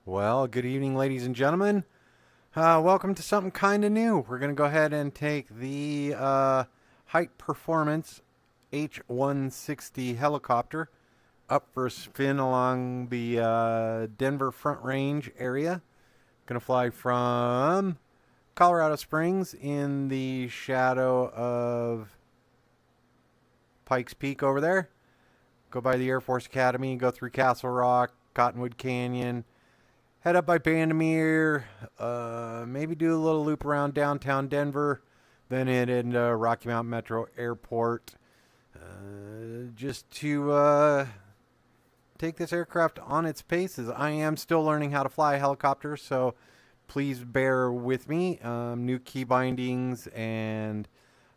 Well, good evening, ladies and gentlemen. Welcome to something kind of new. We're going to go ahead and take the Height Performance H160 helicopter up for a spin along the Denver Front Range area. Going to fly from Colorado Springs in the shadow of Pikes Peak over there. Go by the Air Force Academy, go through Castle Rock, Cottonwood Canyon, head up by Bandamere, maybe do a little loop around downtown Denver, then head into Rocky Mount Metro Airport, just to take this aircraft on its paces. I am still learning how to fly a helicopter, so please bear with me. New key bindings and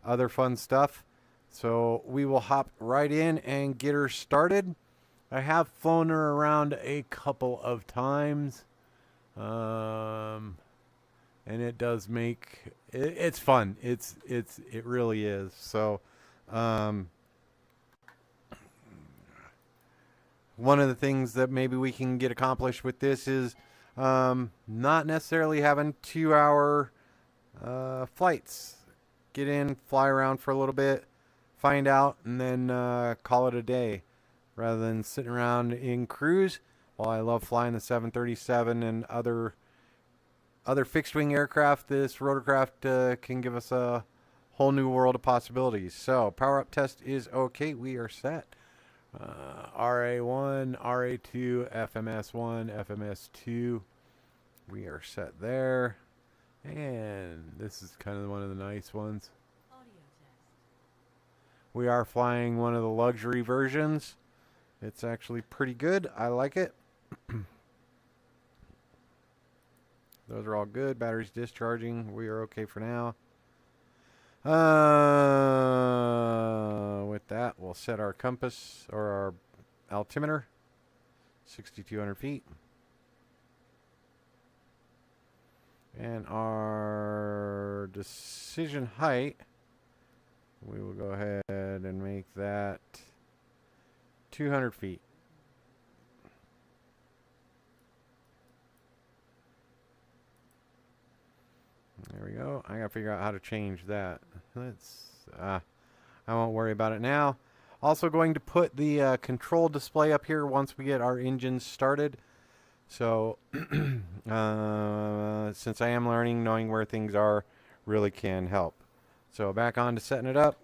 other fun stuff. So we will hop right in and get her started. I have flown her around a couple of times. And it does make it's fun. It really is. So one of the things that maybe we can get accomplished with this is not necessarily having 2-hour flights. Get in, fly around for a little bit, find out, and then call it a day, rather than sitting around in cruise. While I love flying the 737 and other fixed wing aircraft, this rotorcraft can give us a whole new world of possibilities. So power up test is okay. We are set. RA1, RA2, FMS1, FMS2. We are set there. And this is kind of one of the nice ones. We are flying one of the luxury versions. It's actually pretty good. I like it. Those are all good. Batteries discharging. We are okay for now. With that, we'll set our compass or our altimeter. 6,200 feet. And our decision height, we will go ahead and make that 200 feet. There we go. I gotta figure out how to change that. I won't worry about it now. Also going to put the control display up here once we get our engines started. So since I am learning, knowing where things are really can help. So back on to setting it up.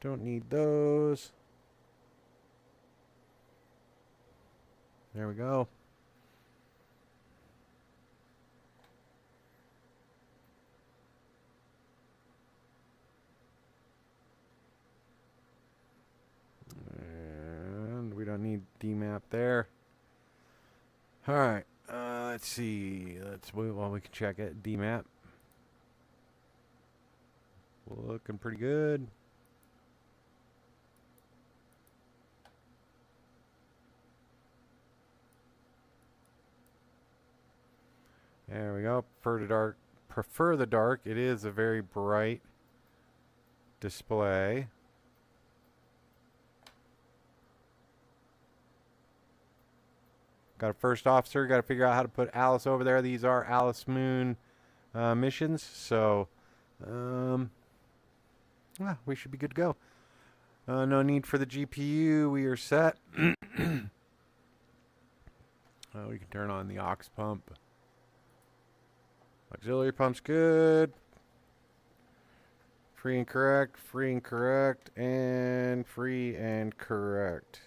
Don't need those. There we go. And we don't need DMAP there. All right. Let's see. Well, we can check it. DMAP. Looking pretty good. There we go. Prefer the dark. It is a very bright display. Got a first officer. Got to figure out how to put Alice over there. These are Alice Moon missions. So we should be good to go. No need for the GPU. We are set. We can turn on the aux pump. Auxiliary pump's good. Free and correct, free and correct, and free and correct.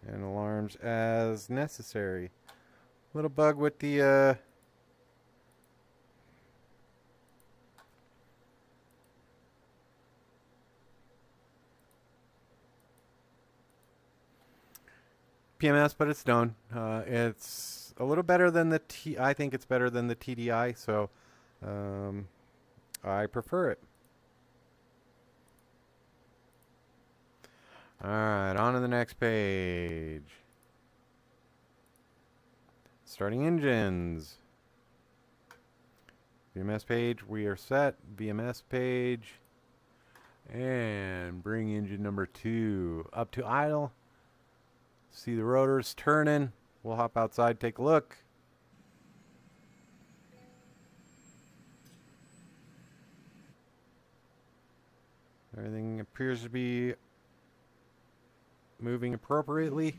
And alarms as necessary. Little bug with the PMS, but it's done. It's a little better than the I think it's better than the TDI, so I prefer it. Alright, on to the next page. Starting engines. VMS page, we are set. VMS page. And bring engine number 2 up to idle. See the rotors turning. We'll hop outside, take a look. Everything appears to be moving appropriately.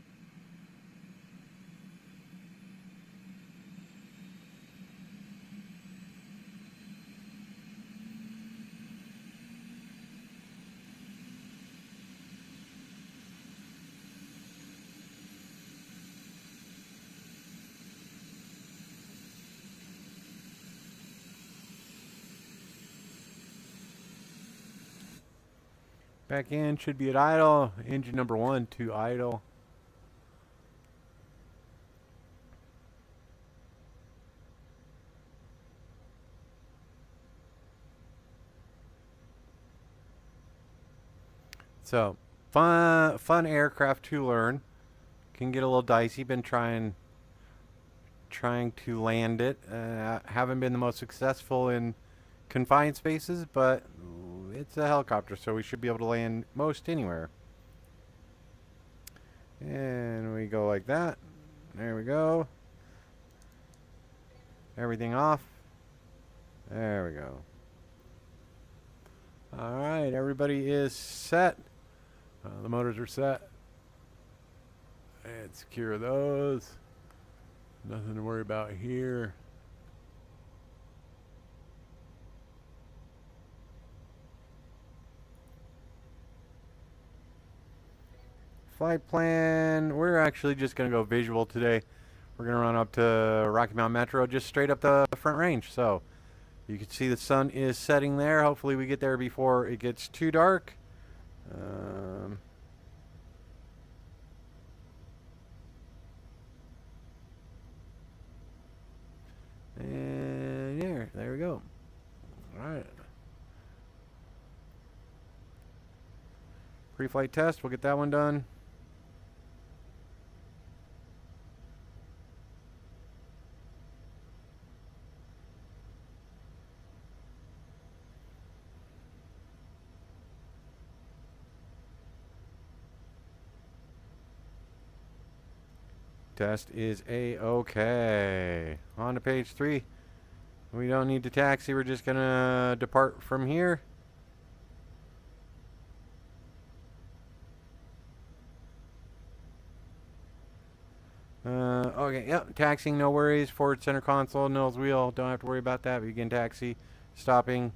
Back in, should be at idle. Engine number 1 to idle. So, fun aircraft to learn. Can get a little dicey. Been trying to land it. Haven't been the most successful in confined spaces, but it's a helicopter, so we should be able to land most anywhere. And we go like that. There we go. Everything off. There we go. Alright, everybody is set. The motors are set. And secure those. Nothing to worry about here. Flight plan, we're actually just going to go visual today. We're going to run up to Rocky Mountain Metro, just straight up the front range. So you can see the sun is setting there. Hopefully we get there before it gets too dark. And yeah, there we go. All right. Pre-flight test, we'll get that one done. Test is A-okay. On to page 3. We don't need to taxi. We're just going to depart from here. Okay, yep. Taxiing, no worries. Forward center console, nose wheel. Don't have to worry about that. Begin taxi. Stopping.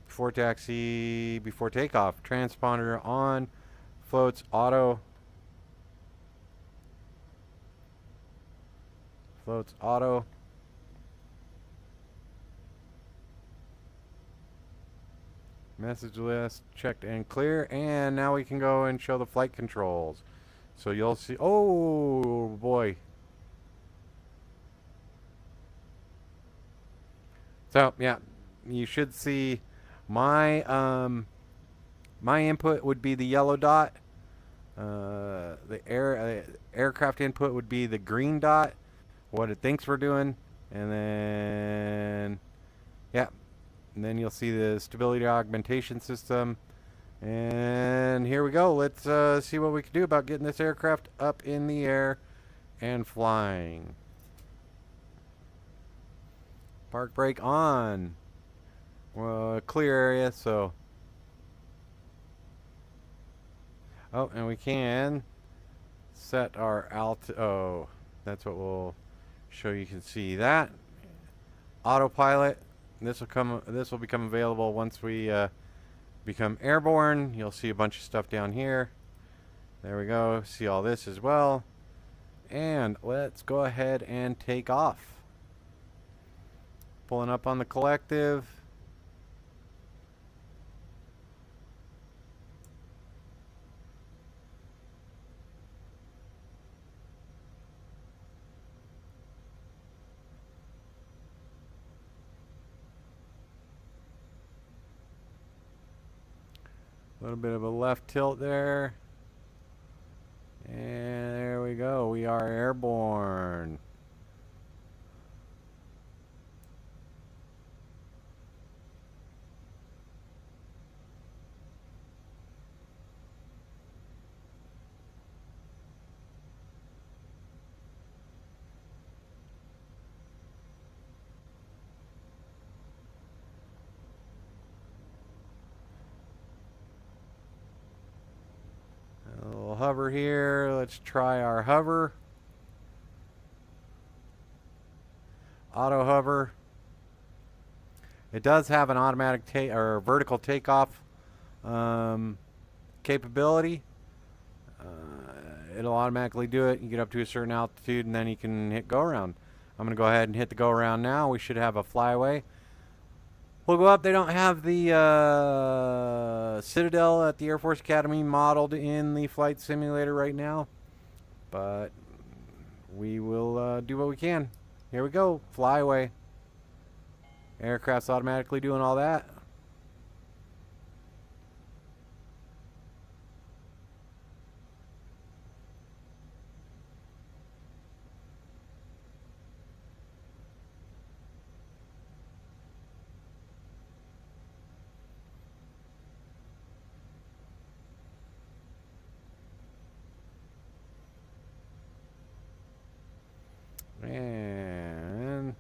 Before taxi. Before takeoff. Transponder on. Floats auto. Floats auto. Message list checked and clear. And now we can go and show the flight controls. So you'll see. Oh boy. So yeah, you should see my my input would be the yellow dot. The aircraft input would be the green dot. What it thinks we're doing, and then yeah, and then you'll see the stability augmentation system. And here we go. Let's see what we can do about getting this aircraft up in the air and flying. Park brake on. Clear area, so. Oh, and we can set our altitude. Oh, that's what we'll show you. Can see that. Autopilot. This will become available once we become airborne. You'll see a bunch of stuff down here. There we go. See all this as well. And let's go ahead and take off. Pulling up on the collective. A little bit of a left tilt there. And there we go. We are airborne. hover here. Let's try our hover. Auto hover. It does have an automatic or vertical takeoff capability. It'll automatically do it. You get up to a certain altitude and then you can hit go around. I'm going to go ahead and hit the go around now. We should have a flyaway. We'll go up. They don't have the Citadel at the Air Force Academy modeled in the flight simulator right now, but we will do what we can. Here we go. Fly away. Aircraft's automatically doing all that. And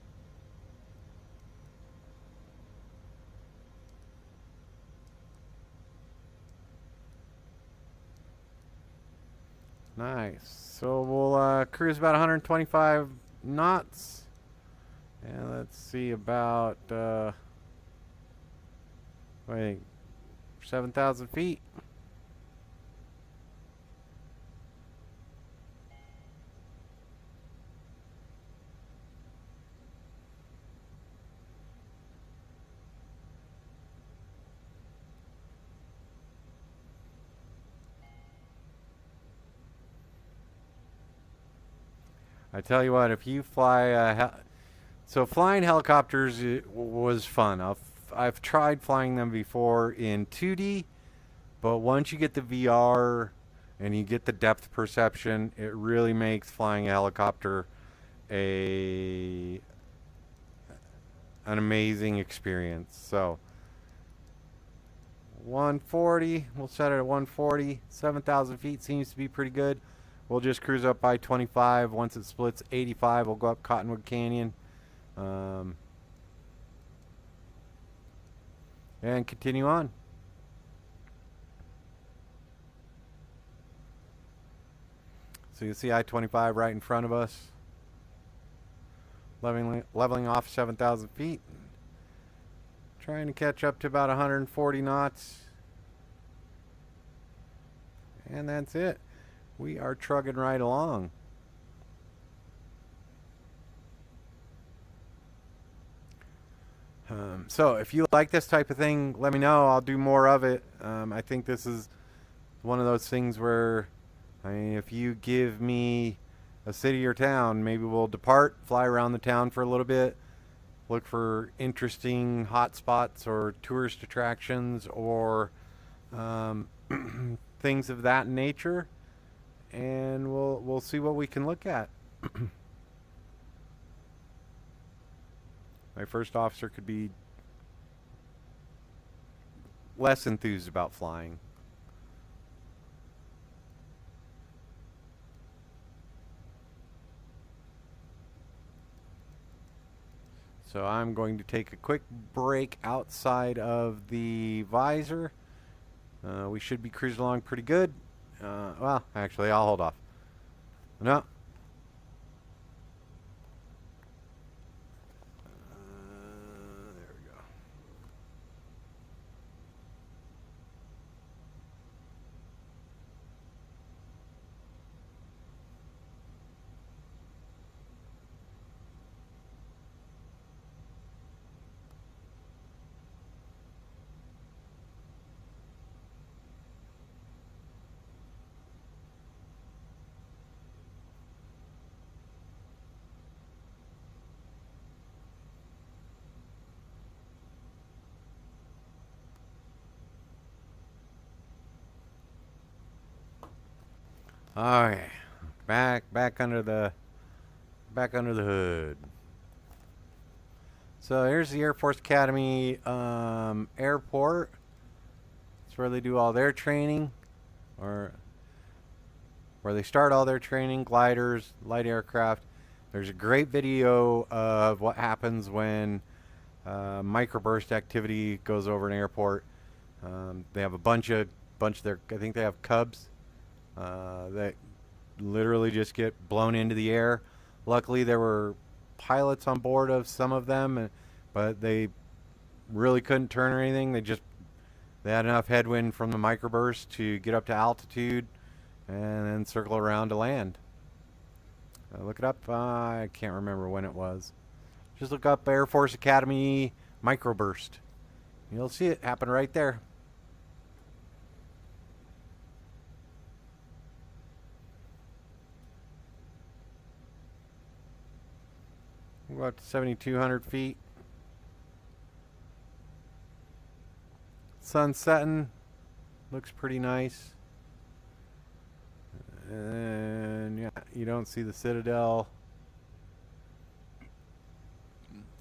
nice. So we'll cruise about 125 knots. And let's see about 7,000 feet. I tell you what, if you fly, so flying helicopters was fun. I've tried flying them before in 2D, but once you get the VR and you get the depth perception, it really makes flying a helicopter an amazing experience. So 140, we'll set it at 140. 7,000 feet seems to be pretty good. We'll just cruise up by 25. Once it splits 85, we'll go up Cottonwood Canyon. And continue on. So you see I-25 right in front of us. Leveling off 7,000 feet. Trying to catch up to about 140 knots. And that's it. We are trugging right along. So if you like this type of thing, let me know. I'll do more of it. I think this is one of those things where, I mean, if you give me a city or town, maybe we'll depart, fly around the town for a little bit, look for interesting hot spots or tourist attractions or things of that nature. And we'll see what we can look at. My first officer could be less enthused about flying. So I'm going to take a quick break outside of the visor. We should be cruising along pretty good. Well, actually, I'll hold off. No. There we go. Okay, back under the hood. So here's the Air Force Academy airport. It's where they do all their training, or where they start all their training. Gliders, light aircraft. There's a great video of what happens when microburst activity goes over an airport. They have a bunch of their, I think they have Cubs. that literally just get blown into the air. Luckily, there were pilots on board of some of them, but they really couldn't turn or anything. They had enough headwind from the microburst to get up to altitude and then circle around to land. Look it up. I can't remember when it was. Just look up Air Force Academy microburst. You'll see it happen right there. We're up to 7,200 feet. Sun setting. Looks pretty nice. And yeah, you don't see the Citadel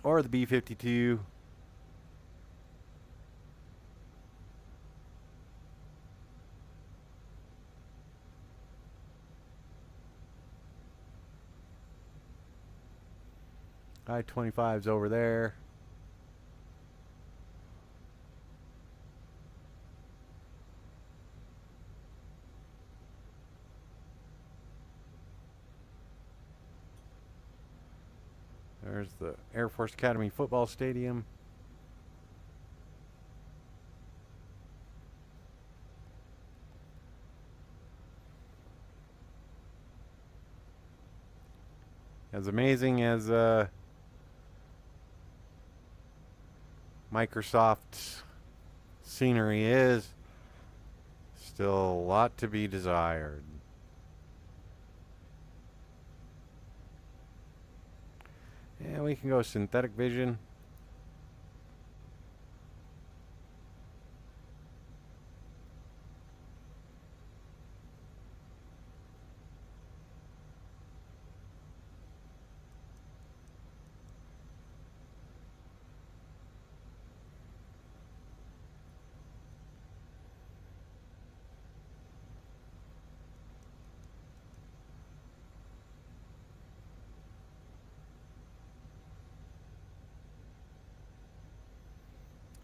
or the B-52. I-25's over there. There's the Air Force Academy football stadium. As amazing as Microsoft's scenery is, still a lot to be desired. And we can go synthetic vision.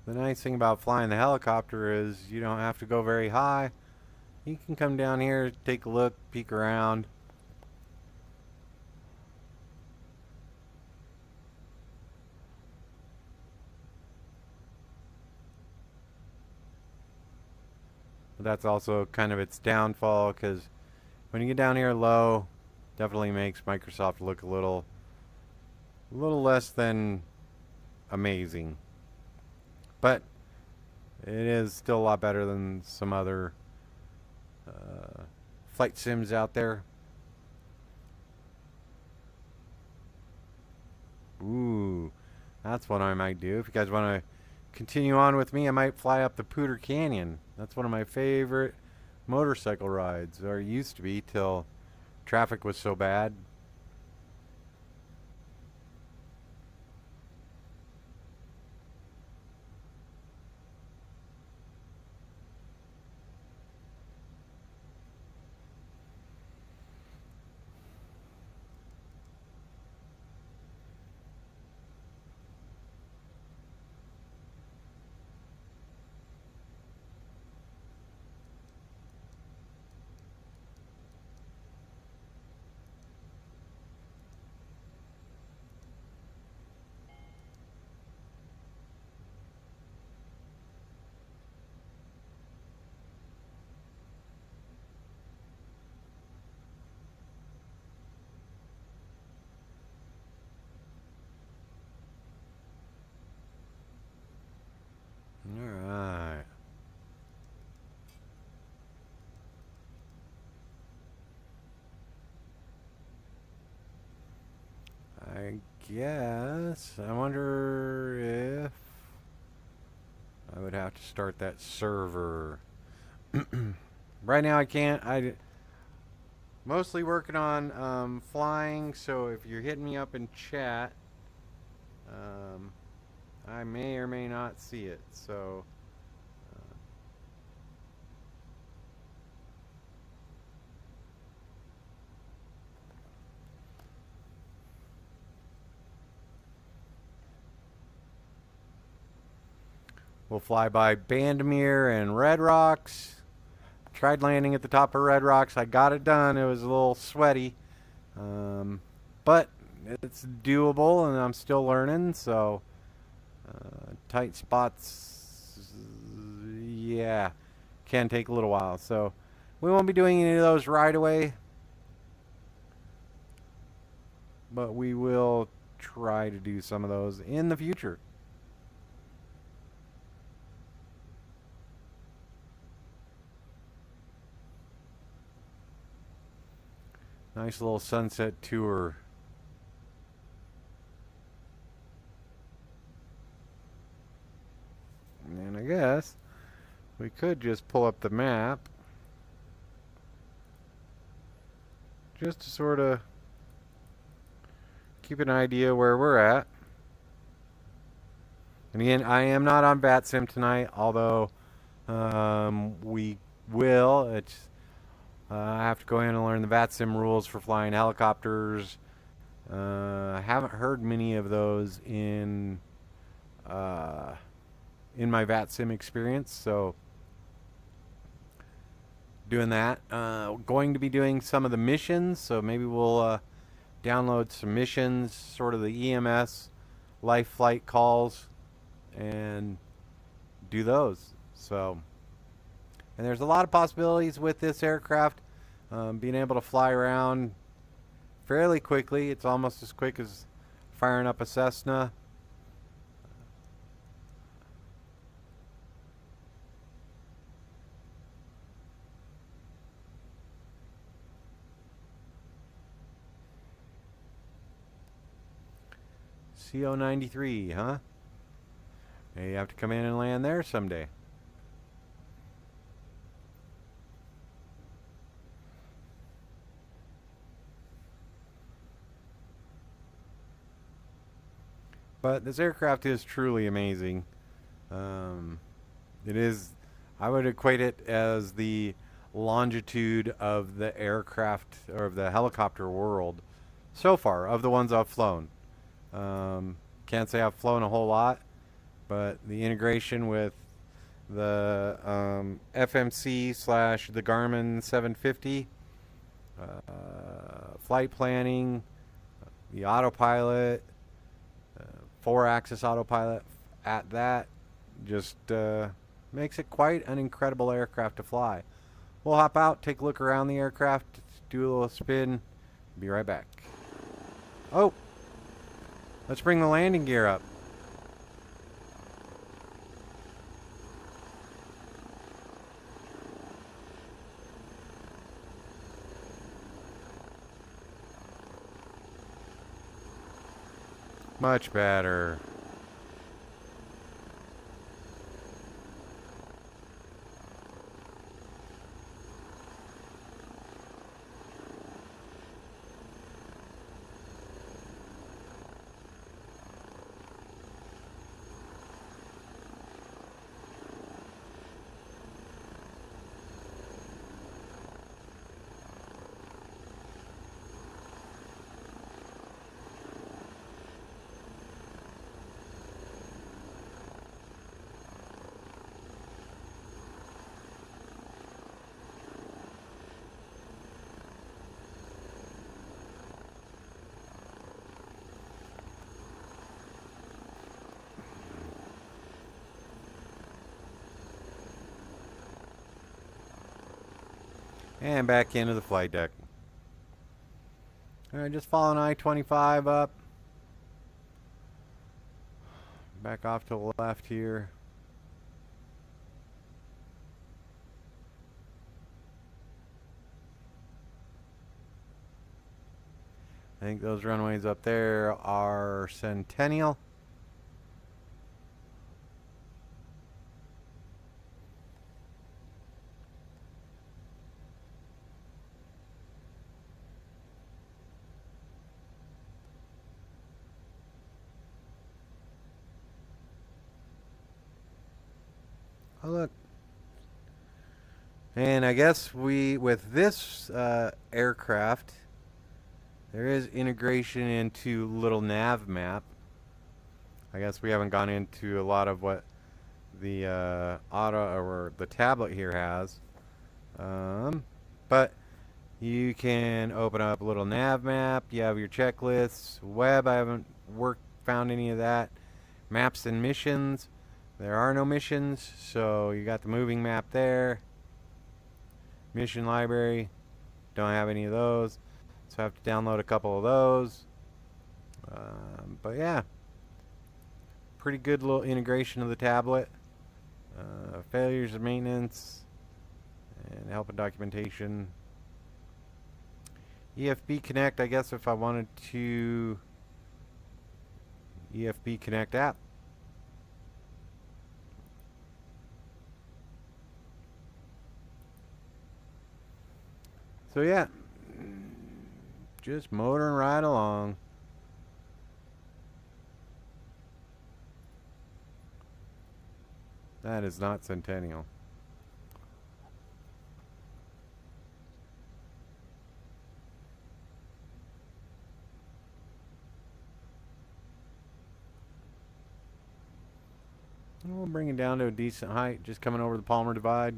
The nice thing about flying the helicopter is you don't have to go very high. You can come down here, take a look, peek around. But that's also kind of its downfall, because when you get down here low, definitely makes Microsoft look a little less than amazing. But it is still a lot better than some other flight sims out there. Ooh, that's what I might do. If you guys want to continue on with me, I might fly up the Pooter Canyon. That's one of my favorite motorcycle rides, or it used to be till traffic was so bad. Alright. I guess. I wonder if I would have to start that server. Right now I can't. I mostly working on flying, so if you're hitting me up in chat, I may or may not see it. So we'll fly by Bandemere and Red Rocks. tried landing at the top of Red Rocks. I got it done. It was a little sweaty, but it's doable, and I'm still learning. So tight spots, yeah, can take a little while. So we won't be doing any of those right away, but we will try to do some of those in the future. Nice little sunset tour. And I guess we could just pull up the map just to sort of keep an idea where we're at. And again, I am not on VATSIM tonight, although we will. I have to go in and learn the VATSIM rules for flying helicopters. I haven't heard many of those in my VATSIM experience, so doing that. Going to be doing some of the missions, so maybe we'll download some missions, sort of the EMS life flight calls, and do those. So, and there's a lot of possibilities with this aircraft, being able to fly around fairly quickly. It's almost as quick as firing up a Cessna. CO93, huh? You have to come in and land there someday. But this aircraft is truly amazing. It is, I would equate it as the longitude of the aircraft or of the helicopter world so far, of the ones I've flown. Can't say I've flown a whole lot, but the integration with the FMC / the Garmin 750, flight planning, the autopilot, 4-axis autopilot at that, just makes it quite an incredible aircraft to fly. We'll hop out, take a look around the aircraft, do a little spin, be right back. Oh, let's bring the landing gear up. Much better. And back into the flight deck. Alright, just following I-25 up. Back off to the left here. I think those runways up there are Centennial. Oh, look. And I guess with this aircraft, there is integration into little nav map. I guess we haven't gone into a lot of what the auto or the tablet here has. But you can open up a little nav map. You have your checklists. Web, I haven't found any of that. Maps and missions. There are no missions, so you got the moving map there. Mission library. Don't have any of those, so I have to download a couple of those. But yeah, pretty good little integration of the tablet. Failures and maintenance, and help and documentation. EFB Connect, I guess if I wanted to EFB Connect app. So yeah, just motoring right along. That is not Centennial. We'll bring it down to a decent height, just coming over the Palmer Divide.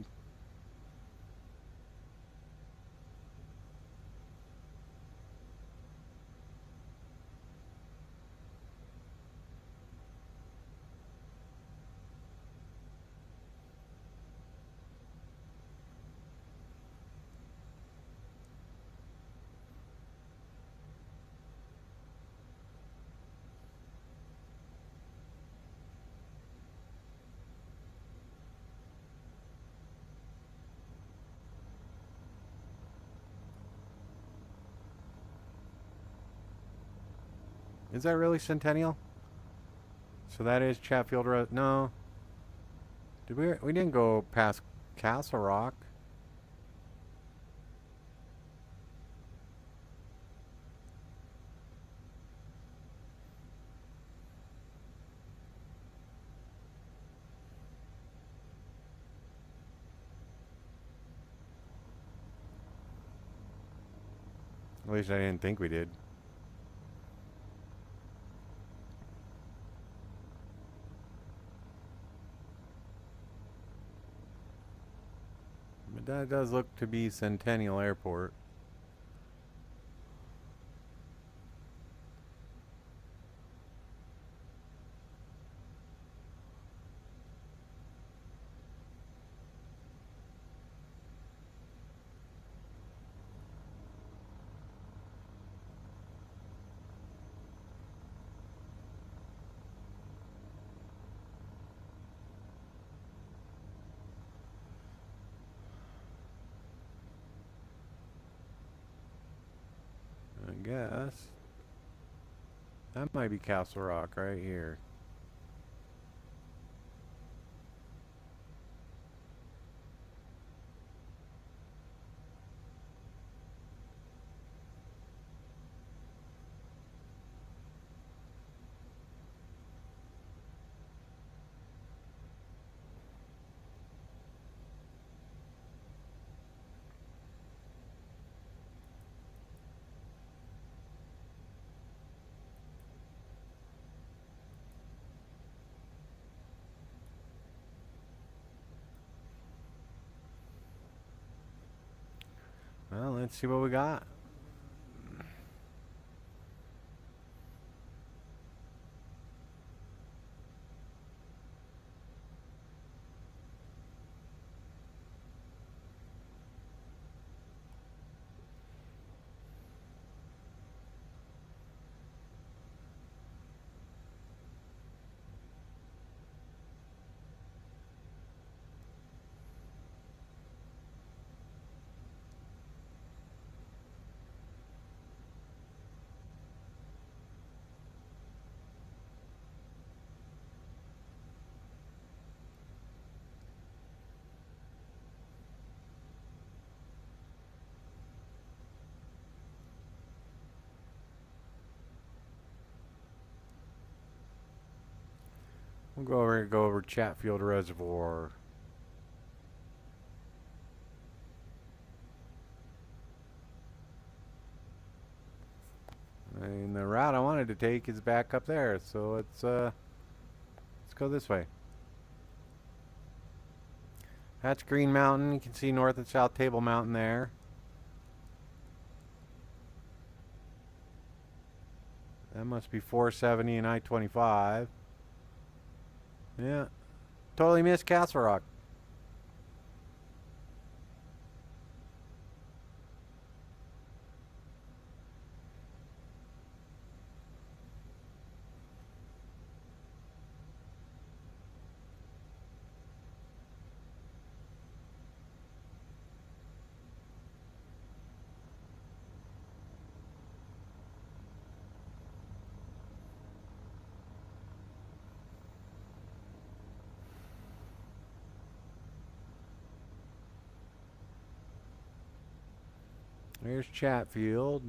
Is that really Centennial? So that is Chatfield Road. No. Did we didn't go past Castle Rock. At least I didn't think we did. But that does look to be Centennial Airport. I guess that might be Castle Rock right here. Well, let's see what we got. We'll go over Chatfield Reservoir. And the route I wanted to take is back up there, so let's go this way. That's Green Mountain. You can see North and South Table Mountain there. That must be 470 and I-25. Yeah. Totally missed Castle Rock. There's Chatfield.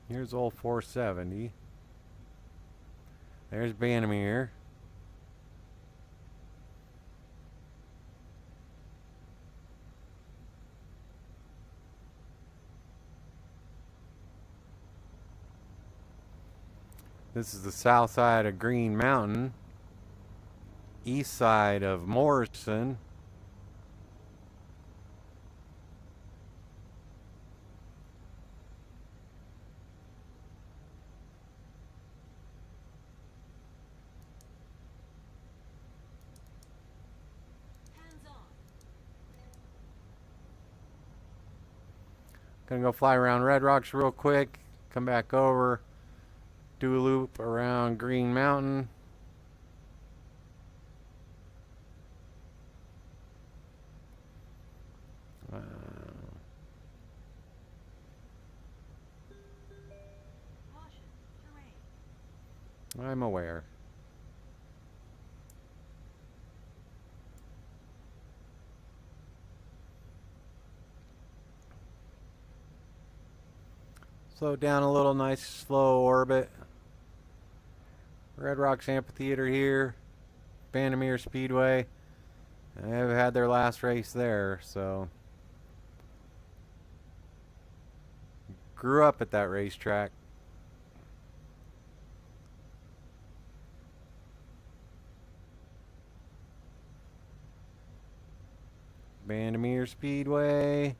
Here's old 470. There's Bannermere. This is the south side of Green Mountain. East side of Morrison. Gonna go fly around Red Rocks real quick, come back over, do a loop around Green Mountain. I'm aware. Slow down a little, nice slow orbit. Red Rocks Amphitheater here, Bandamere Speedway. They've had their last race there, so grew up at that racetrack. Bandamere Speedway.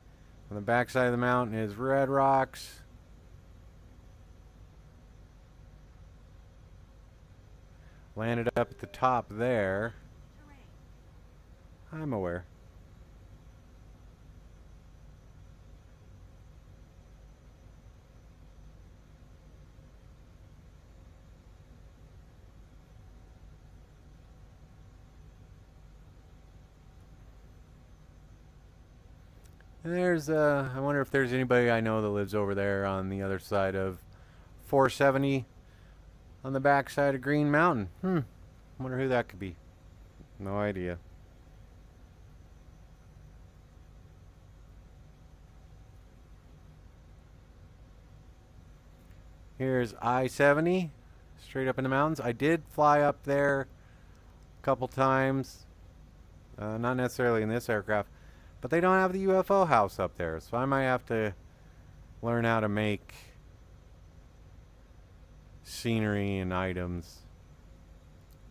On the backside of the mountain is Red Rocks. Landed up at the top there. I'm aware. And there's, I wonder if there's anybody I know that lives over there on the other side of 470 on the back side of Green Mountain. Wonder who that could be. No idea. Here's I-70, straight up in the mountains. I did fly up there a couple times. Not necessarily in this aircraft. But they don't have the UFO house up there, so I might have to learn how to make scenery and items.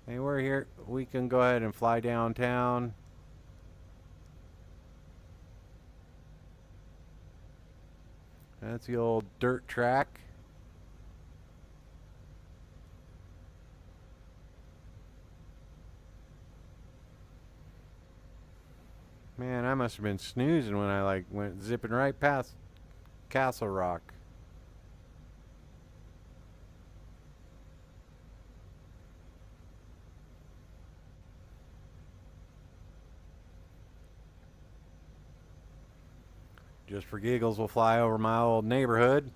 Hey, we're here. We can go ahead and fly downtown. That's the old dirt track. I must have been snoozing when I like went zipping right past Castle Rock. Just for giggles, we'll fly over my old neighborhood.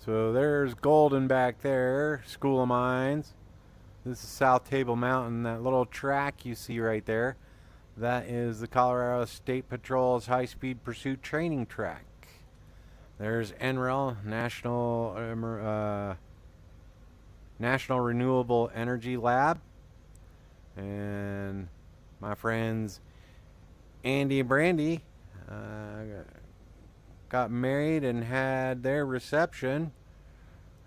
So there's Golden back there, School of Mines. This is South Table Mountain, that little track you see right there. That is the Colorado State Patrol's high-speed pursuit training track. There's NREL, National Renewable Energy Lab. And my friends Andy and Brandy got married and had their reception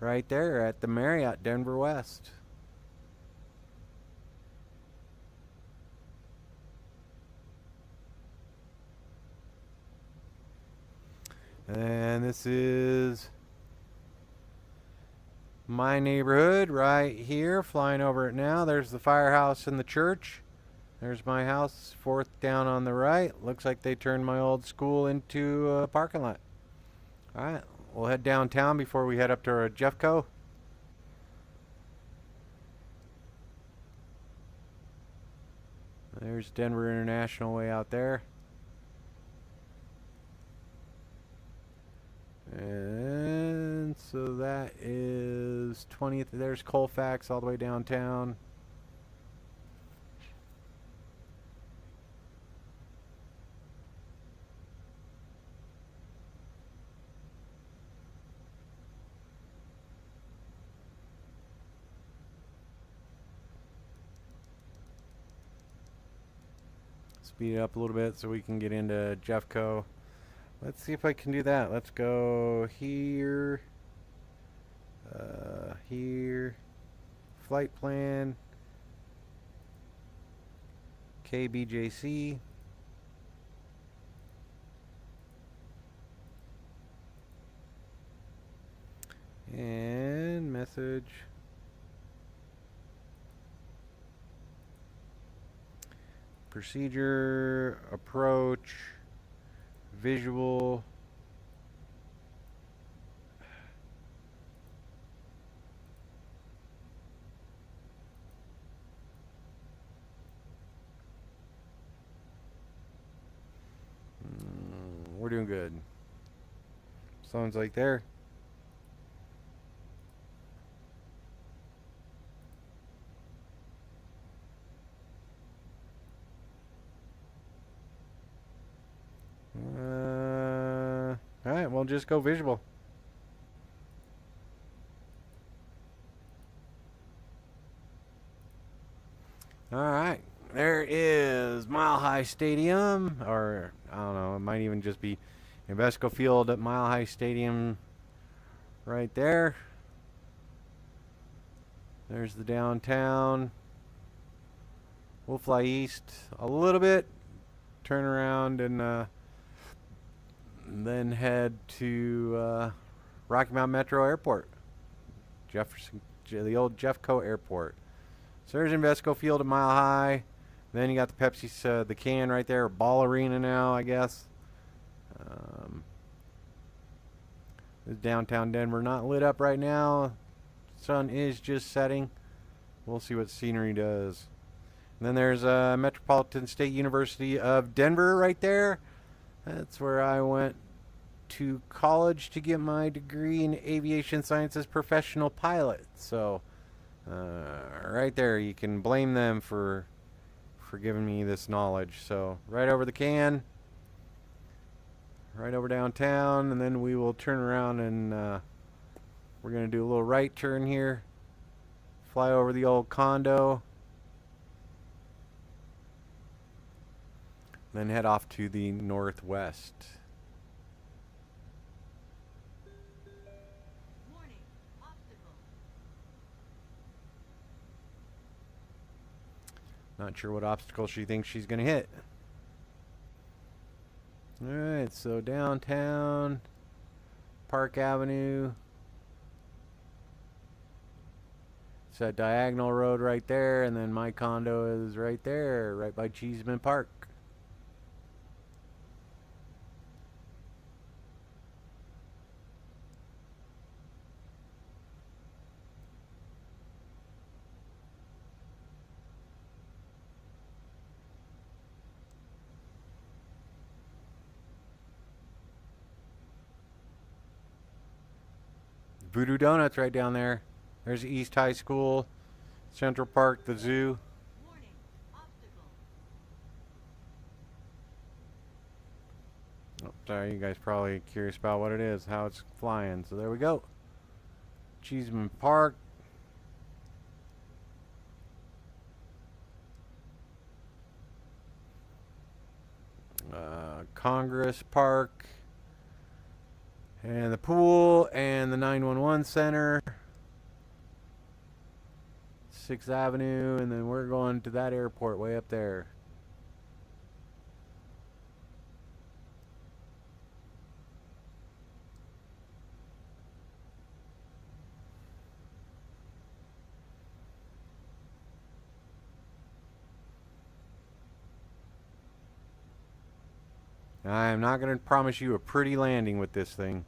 right there at the Marriott Denver West. And this is my neighborhood right here, flying over it now. There's the firehouse and the church. There's my house, fourth down on the right. Looks like they turned my old school into a parking lot. All right, we'll head downtown before we head up to our Jeffco. There's Denver International way out there. And so that is 20th. There's Colfax all the way downtown. Speed it up a little bit so we can get into Jeffco. Let's see if I can do that. Let's go here. Here. Flight plan. KBJC. And message. Procedure. Approach. Visual. We're doing good. Sounds like there. Alright, we'll just go visual. Alright, there is Mile High Stadium, or I don't know, it might even just be Invesco Field at Mile High Stadium right there. There's the downtown. We'll fly east a little bit, turn around, and then head to Rocky Mountain Metro Airport, the old Jeffco Airport. So there's Invesco Field at Mile High. Then you got the Pepsi, the can right there, Ball Arena now, I guess. This downtown Denver, not lit up right now. Sun is just setting. We'll see what scenery does. And then there's Metropolitan State University of Denver right there. That's where I went to college to get my degree in aviation sciences professional pilot. So right there, you can blame them for giving me this knowledge. So right over the can, right over downtown, and then we will turn around and we're going to do a little right turn here, fly over the old condo, then head off to the northwest. Warning, obstacle. Not sure what obstacle she thinks she's going to hit. Alright, so downtown, Park Avenue. It's a diagonal road right there, and then my condo is right there, right by Cheeseman Park. Voodoo Donuts right down there. There's East High School, Central Park, the zoo. Warning, obstacle. Oh, sorry, you guys probably curious about what it is, how it's flying. So there we go. Cheeseman Park. Congress Park. And the pool and the 911 center. 6th Avenue, and then we're going to that airport way up there. I'm not going to promise you a pretty landing with this thing,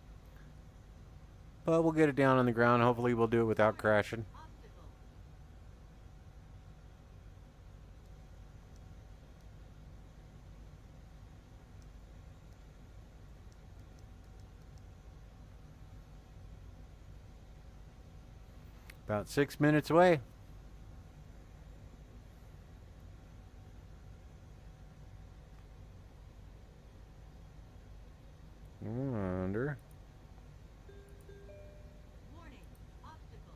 but we'll get it down on the ground. Hopefully we'll do it without crashing. Obstacle. About 6 minutes away. Under. Warning, obstacle.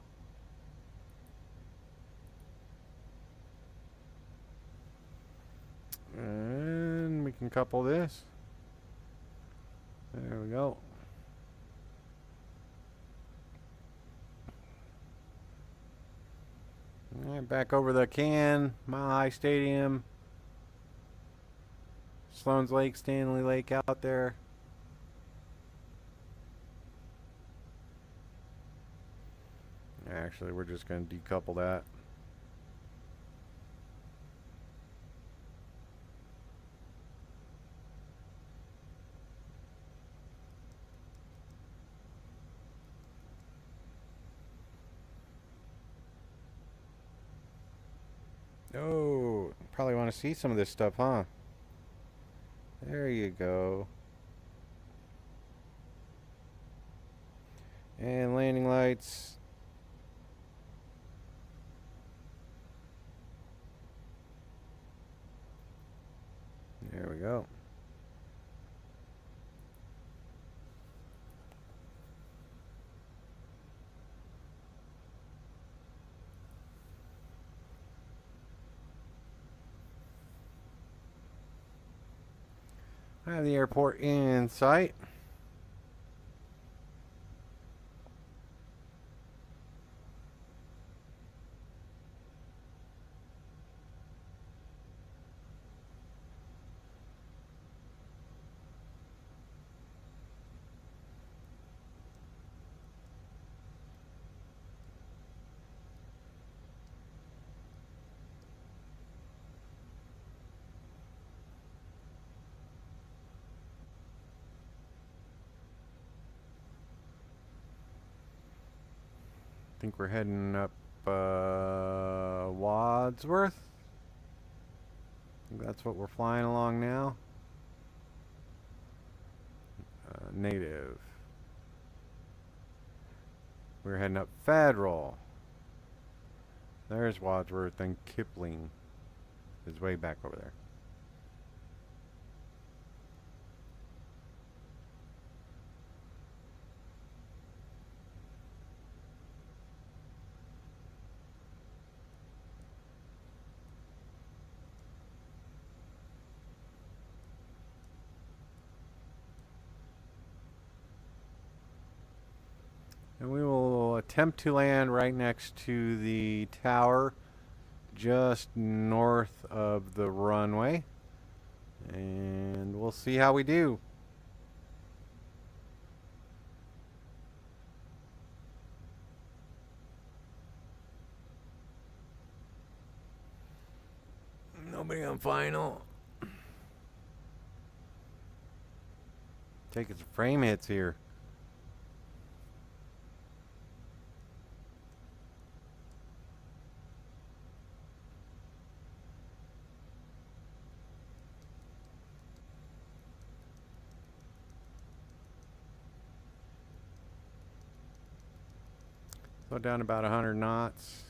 And we can couple this. There we go. All right, back over the can. Mile High Stadium. Sloan's Lake, Stanley Lake out there. Actually, we're just going to decouple that. Oh, probably want to see some of this stuff, huh? There you go. And landing lights. There we go. I have the airport in sight. I think we're heading up Wadsworth. I think that's what we're flying along now. Native. We're heading up Federal. There's Wadsworth, and Kipling is way back over there. And we will attempt to land right next to the tower, just north of the runway. And we'll see how we do. Nobody on final. Taking some frame hits here. Slow down about 100 knots.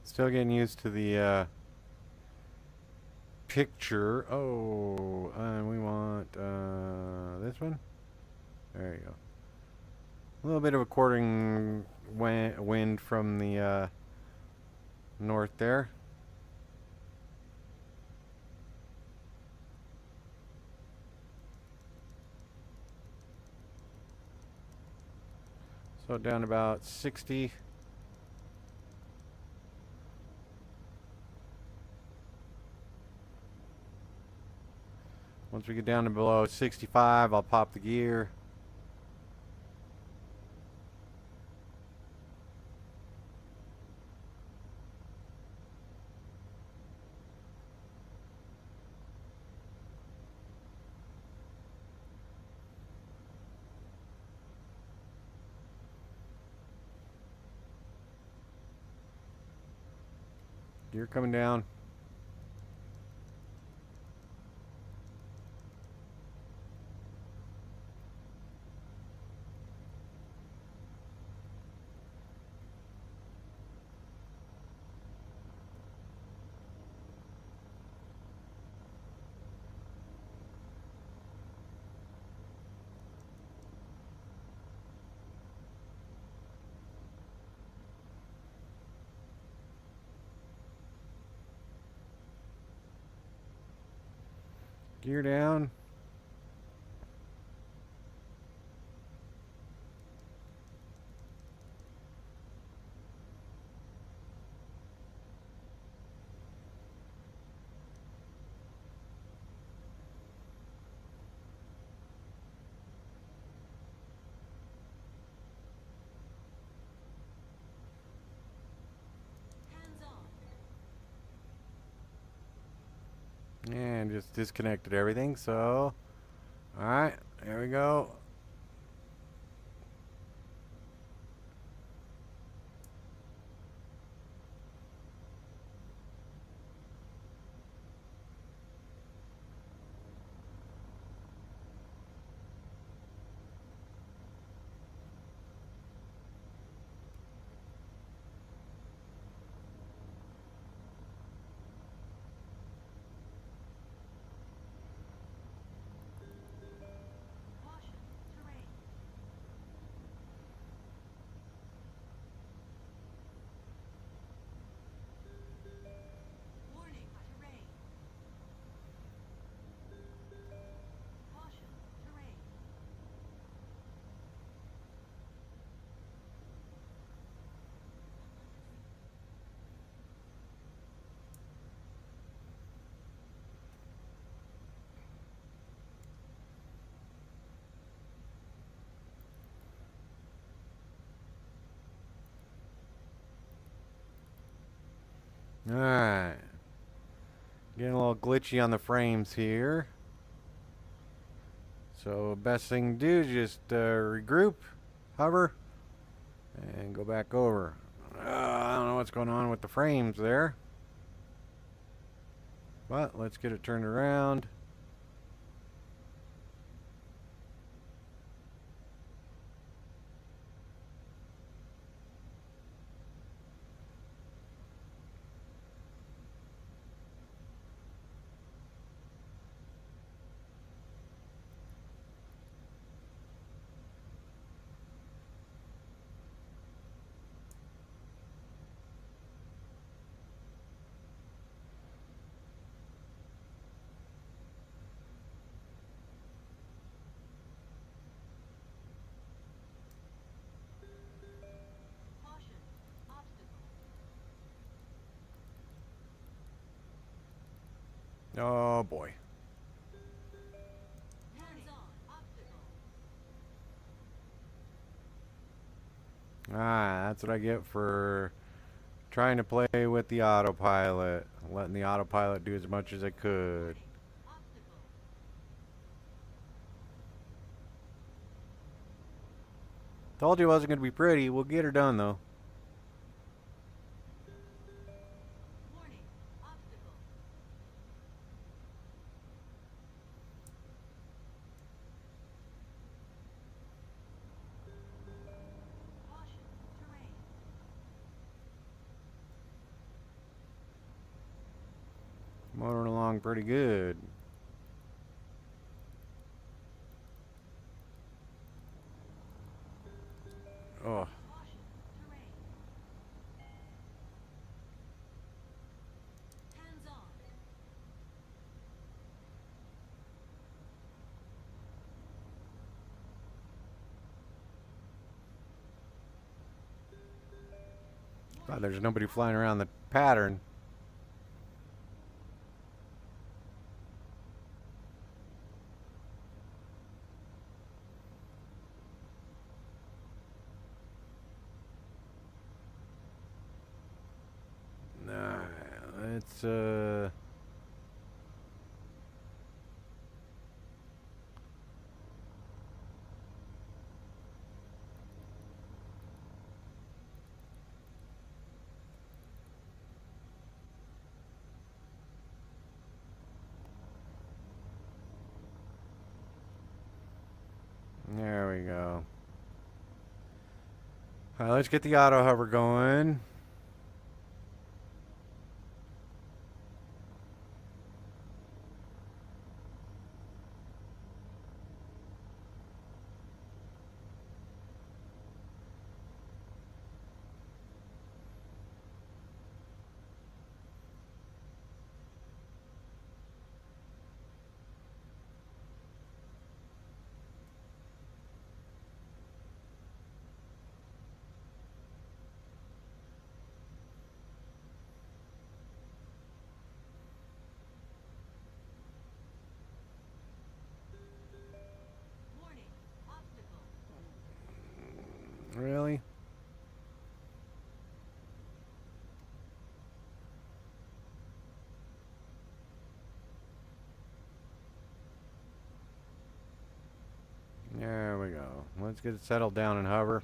Still getting used to the picture. Oh, we want this one. There you go. A little bit of a quartering wind from the north there. So down about 60. Once we get down to below 65, I'll pop the gear. Gear coming down. Gear down. Hands off. And just disconnected everything, so alright, there we go. Caution. Alright. Getting a little glitchy on the frames here. So best thing to do is just regroup, hover, and go back over. I don't know what's going on with the frames there. But let's get it turned around. Caution. Obstacle. Oh boy. Hands-on. Obstacle. Ah, that's what I get for trying to play with the autopilot. Letting the autopilot do as much as it could. Obstacle. Told you it wasn't going to be pretty. We'll get her done though. Warning. Obstacle. Caution. Terrain. Motoring along pretty good. Oh. Caution. Terrain. Hands-on. God, there's nobody flying around the pattern. Nah, it's there we go. All right, let's get the auto hover going. Warning. Obstacle. Really? There we go. Let's get it settled down and hover.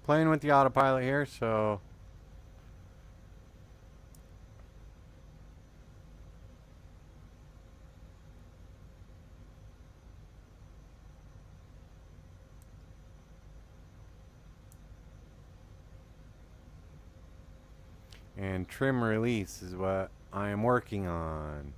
playing with the autopilot here, so and trim release is what I am working on.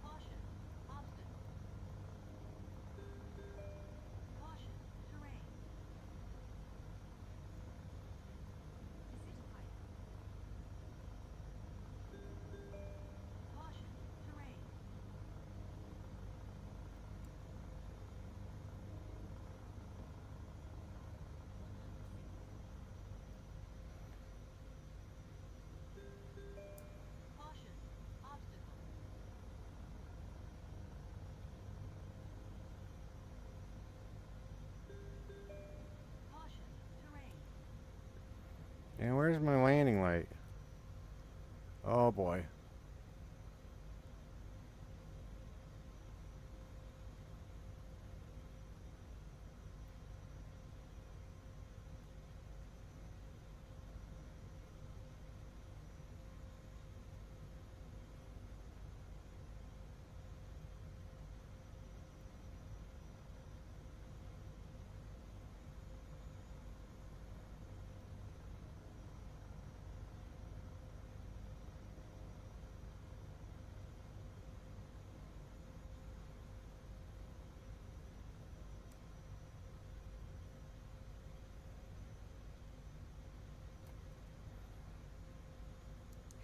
Caution. Obstacle. Caution. Terrain. Descent height. Caution. Terrain. Caution. Obstacle. Caution. Terrain. And where's my landing light? Oh boy.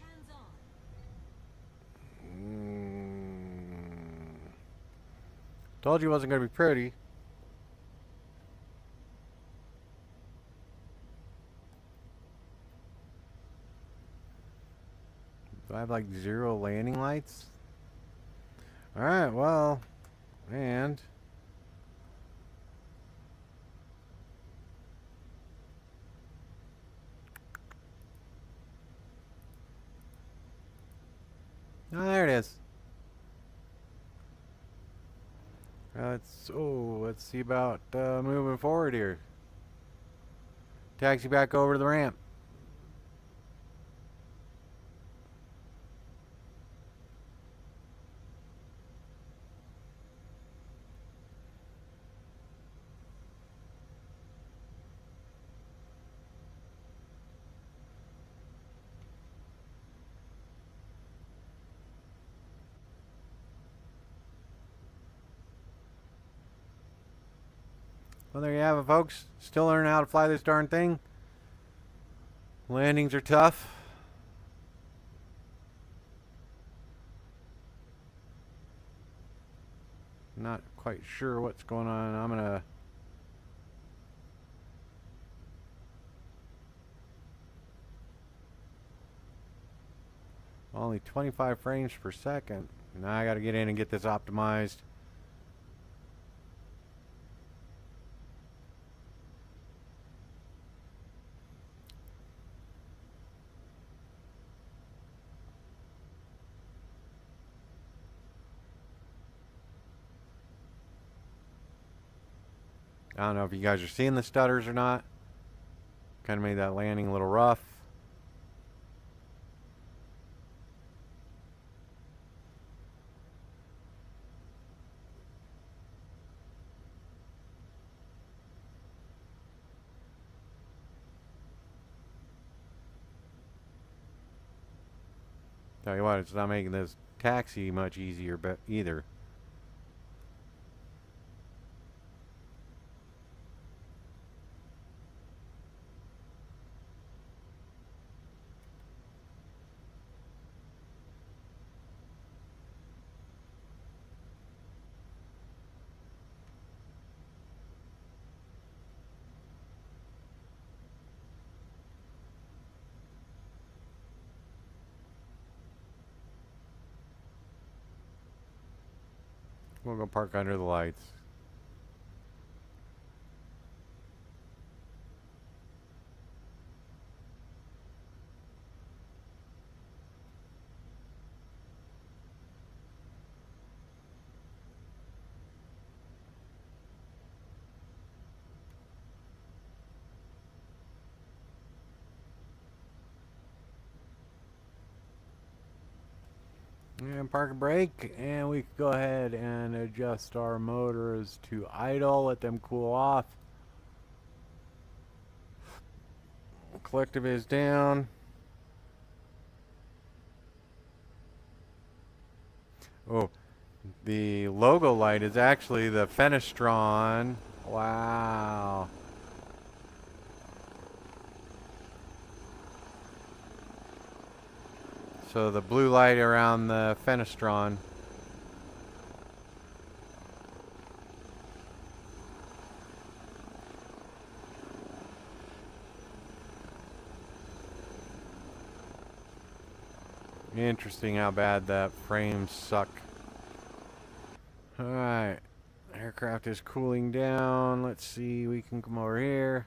Hands on. Told you it wasn't going to be pretty. Do I have like 0 landing lights? Alright, well, and oh, there it is. Let's see about moving forward here. Taxi back over to the ramp. Well, there you have it, folks. Still learning how to fly this darn thing. Landings are tough. Not quite sure what's going on. I'm gonna only 25 frames per second. Now I gotta get in and get this optimized. I don't know if you guys are seeing the stutters or not. Kind of made that landing a little rough. Tell you what, it's not making this taxi much easier either. We'll go park under the lights. And park and brake, and we can go ahead and adjust our motors to idle, let them cool off. Collective is down. Oh, the logo light is actually the fenestron. Wow. So the blue light around the fenestron. Interesting how bad that frames suck. Alright. Aircraft is cooling down. Let's see, we can come over here.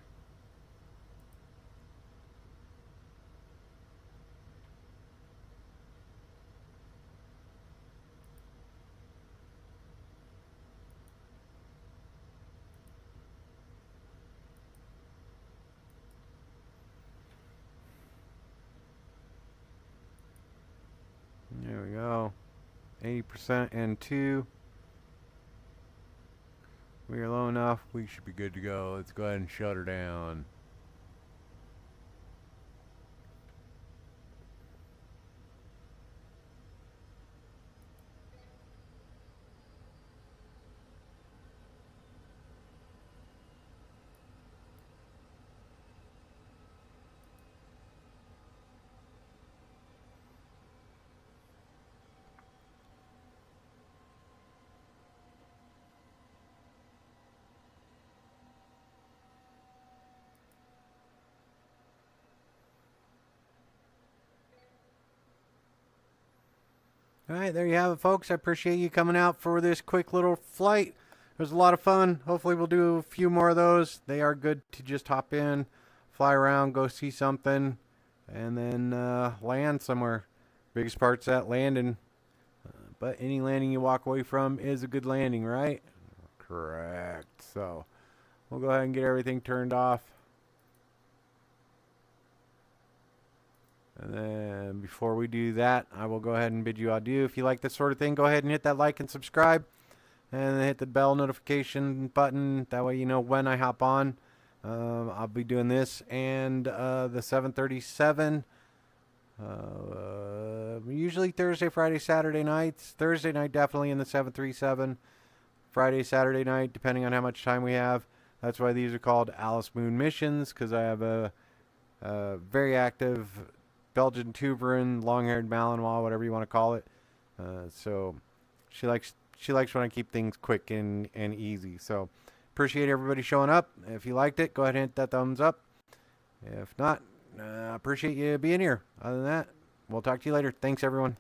There we go. 80% and 2. We are low enough. We should be good to go. Let's go ahead and shut her down. All right, there you have it, folks. I appreciate you coming out for this quick little flight. It was a lot of fun. Hopefully we'll do a few more of those. They are good to just hop in, fly around, go see something, and then land somewhere. Biggest part's that landing. But any landing you walk away from is a good landing, right? Correct. So we'll go ahead and get everything turned off. And then before we do that, I will go ahead and bid you adieu. If you like this sort of thing, go ahead and hit that like and subscribe. And then hit the bell notification button. That way you know when I hop on. I'll be doing this and the 737. Usually Thursday, Friday, Saturday nights. Thursday night definitely in the 737. Friday, Saturday night, depending on how much time we have. That's why these are called Alice Moon missions, because I have a very active Belgian Tuberin, long-haired Malinois, whatever you want to call it. So she likes when I keep things quick and easy. So appreciate everybody showing up. If you liked it, go ahead and hit that thumbs up. If not, appreciate you being here. Other than that, we'll talk to you later. Thanks, everyone.